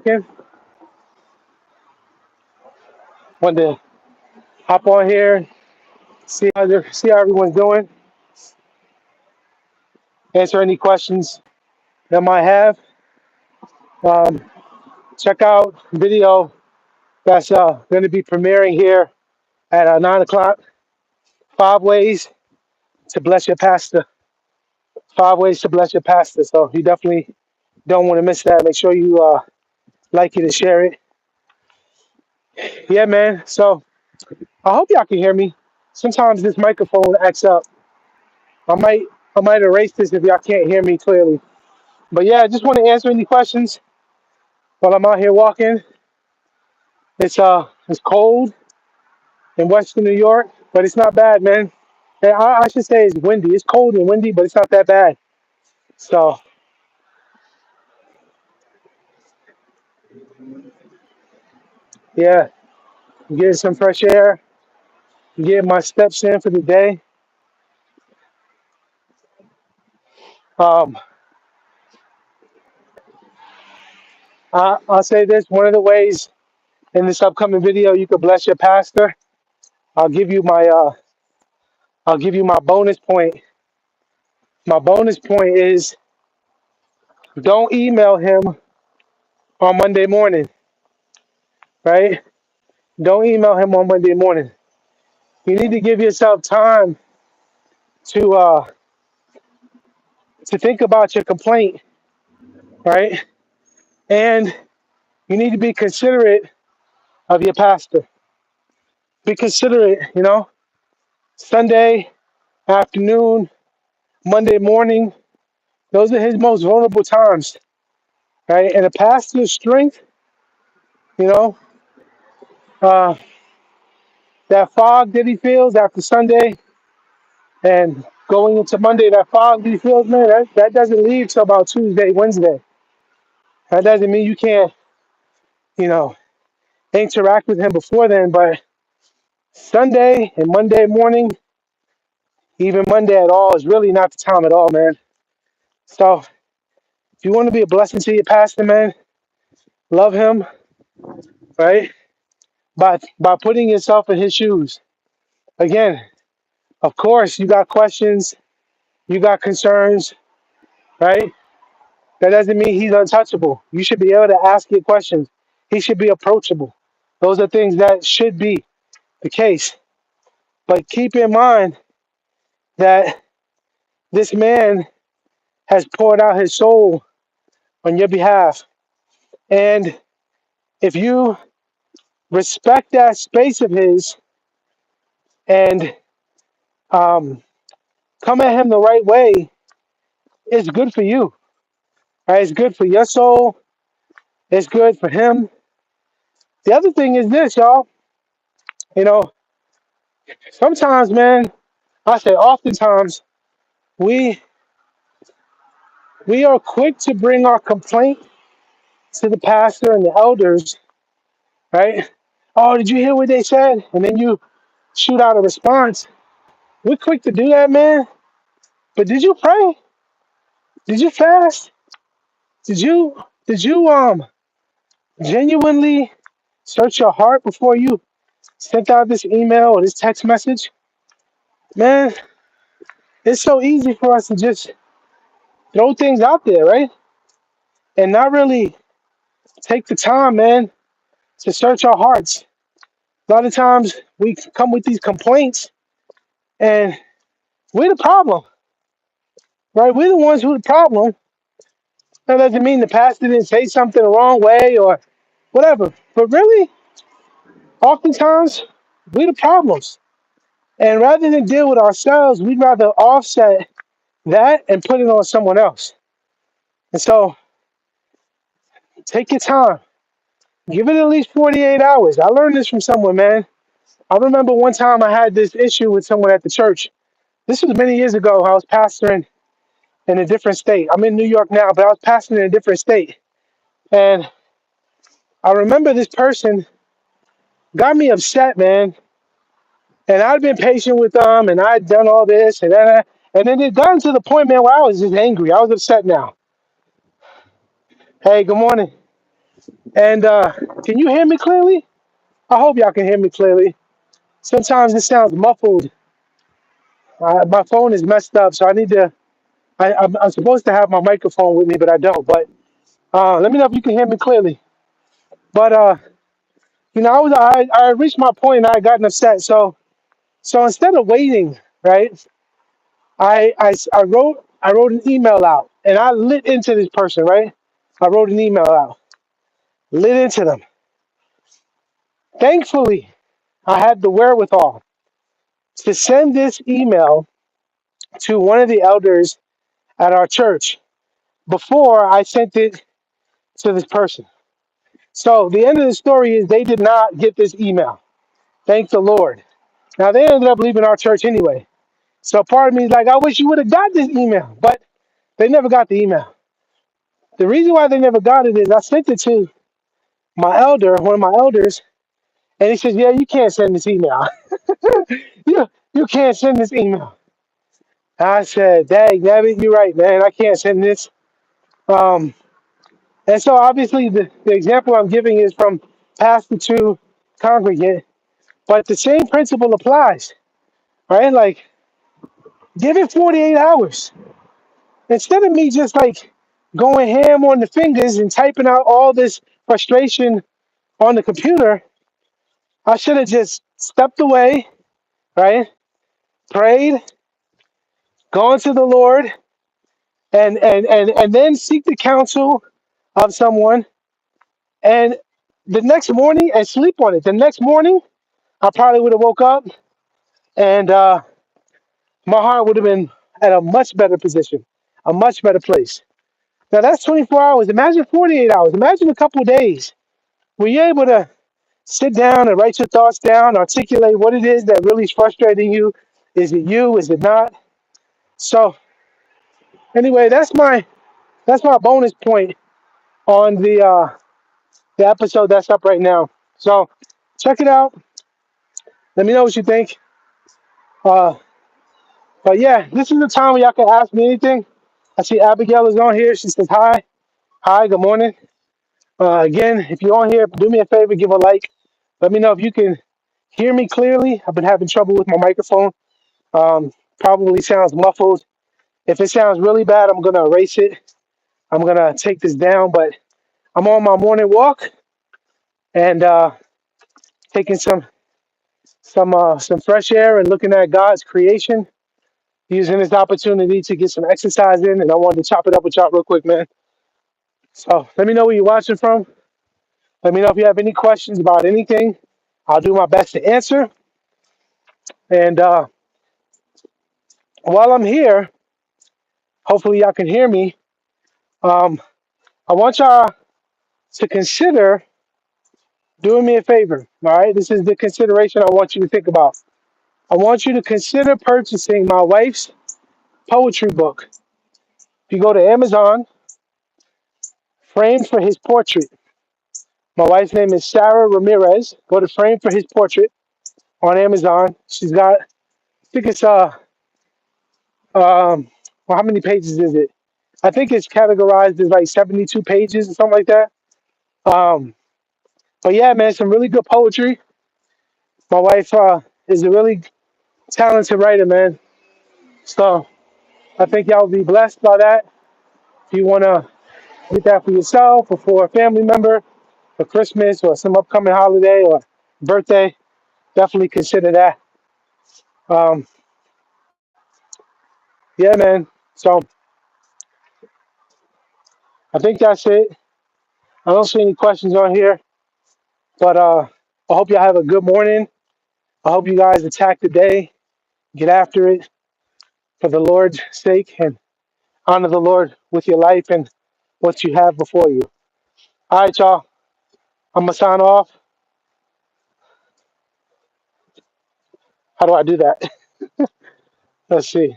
Again, wanted to hop on here, see how everyone's doing, answer any questions that might have. Um, Check out video that's going to be premiering here at 9 o'clock. 5 ways to bless your pastor. 5 ways to bless your pastor. So you definitely don't want to miss that. Make sure you like it and share it. Yeah, man. So I hope y'all can hear me. Sometimes this microphone acts up. I might I might erase this if y'all can't hear me clearly. But yeah, I just want to answer any questions while I'm out here walking. It's cold in Western New York, but it's not bad, man. And I should say it's windy. It's cold and windy, but it's not that bad. So yeah, getting some fresh air, getting my steps in for the day. Um, I'll say this: one of the ways in this upcoming video you could bless your pastor. I'll give you my uh, I'll give you my bonus point. My bonus point is don't email him on Monday morning, right? Don't email him on Monday morning. You need to give yourself time to uh, to think about your complaint, right? And you need to be considerate of your pastor. Be considerate, Sunday afternoon, Monday morning, those are his most vulnerable times, right? And a pastor's strength, you know, uh, that fog that he feels after Sunday and going into Monday, that fog that he feels, man, that doesn't leave till about Tuesday, Wednesday. That doesn't mean you can't, you know, interact with him before then, but Sunday and Monday morning, even Monday at all, is really not the time at all, man. So if you want to be a blessing to your pastor, man, love him, right? By putting yourself in his shoes. Again, of course, you got questions, you got concerns, right? That doesn't mean he's untouchable. You should be able to ask your questions. He should be approachable. Those are things that should be the case. But keep in mind that this man has poured out his soul on your behalf. And if you respect that space of his and um, come at him the right way, it's good for you. Right? It's good for your soul. It's good for him. The other thing is this, y'all. You know, sometimes, man, I say oftentimes, we we are quick to bring our complaint to the pastor and the elders, right? Oh, did you hear what they said? And then you shoot out a response. We're quick to do that, man. But did you pray? Did you fast? Did you genuinely search your heart before you sent out this email or this text message? Man, it's so easy for us to just throw things out there, right? And not really take the time, man, to search our hearts. A lot of times we come with these complaints and we're the problem, right? We're the ones who are the problem. That doesn't mean the pastor didn't say something the wrong way or whatever. But really, oftentimes, we're the problems. And rather than deal with ourselves, we'd rather offset that and put it on someone else. And so take your time. Give it at least 48 hours. I learned this from someone, man. I remember one time I had this issue with someone at the church. This was many years ago. I was pastoring in a different state. I'm in New York now, but I was pastoring in a different state. And I remember this person got me upset, man. And I'd been patient with them and I'd done all this and then it got to the point, man, where I was just angry. I was upset now. Hey, good morning. And can you hear me clearly? I hope y'all can hear me clearly. Sometimes it sounds muffled. My phone is messed up, so I need to. I'm supposed to have my microphone with me, but I don't. But let me know if you can hear me clearly. But I reached my point and I had gotten upset. So instead of waiting, right? I wrote an email out and I lit into this person, right? I wrote an email out, lit into them. Thankfully, I had the wherewithal to send this email to one of the elders at our church before I sent it to this person. So the end of the story is they did not get this email. Thank the Lord. Now they ended up leaving our church anyway. So part of me is like, I wish you would have got this email, but they never got the email. The reason why they never got it is I sent it to my elder, one of my elders, and he says, "Yeah, you can't send this email. you can't send this email." I said, "Dang, David, you're right, man. I can't send this." Um, and so obviously the example I'm giving is from pastor to congregant, but the same principle applies, right? Like, give it 48 hours. Instead of me just like going ham on the fingers and typing out all this frustration on the computer, I should have just stepped away, right? Prayed, gone to the Lord, and then seek the counsel of someone, and the next morning and sleep on it. The next morning, I probably would have woke up and my heart would have been at a much better position, a much better place. Now that's 24 hours. Imagine 48 hours. Imagine a couple of days. Were you able to sit down and write your thoughts down, articulate what it is that really is frustrating you? Is it you? Is it not? So anyway, that's my bonus point on the episode that's up right now. So check it out. Let me know what you think. Uh, but yeah, this is the time where y'all can ask me anything. I see Abigail is on here. She says hi. Hi, good morning. Again, if you're on here, do me a favor, give a like. Let me know if you can hear me clearly. I've been having trouble with my microphone. Probably sounds muffled. If it sounds really bad, I'm gonna erase it. I'm gonna take this down. But I'm on my morning walk and taking some fresh air and looking at God's creation, using this opportunity to get some exercise in. And I wanted to chop it up with y'all real quick, man. So let me know where you're watching from. Let me know if you have any questions about anything. I'll do my best to answer. And while I'm here, hopefully y'all can hear me. Um, I want y'all to consider doing me a favor. All right, this is the consideration I want you to think about. I want you to consider purchasing my wife's poetry book. If you go to Amazon, Framed for His Portrait. My wife's name is Sarah Ramirez. Go to Framed for His Portrait on Amazon. She's got, I think it's well, how many pages is it? I think it's categorized as like 72 pages or something like that. Um, but yeah, man, some really good poetry. My wife is a really talented writer, man. So I think y'all will be blessed by that. If you want to get that for yourself or for a family member for Christmas or some upcoming holiday or birthday, definitely consider that. Um, yeah, man. So I think that's it. I don't see any questions on here, but I hope y'all have a good morning. I hope you guys attack the day, get after it for the Lord's sake, and honor the Lord with your life and what you have before you. All right, y'all. I'm gonna sign off. How do I do that? Let's see.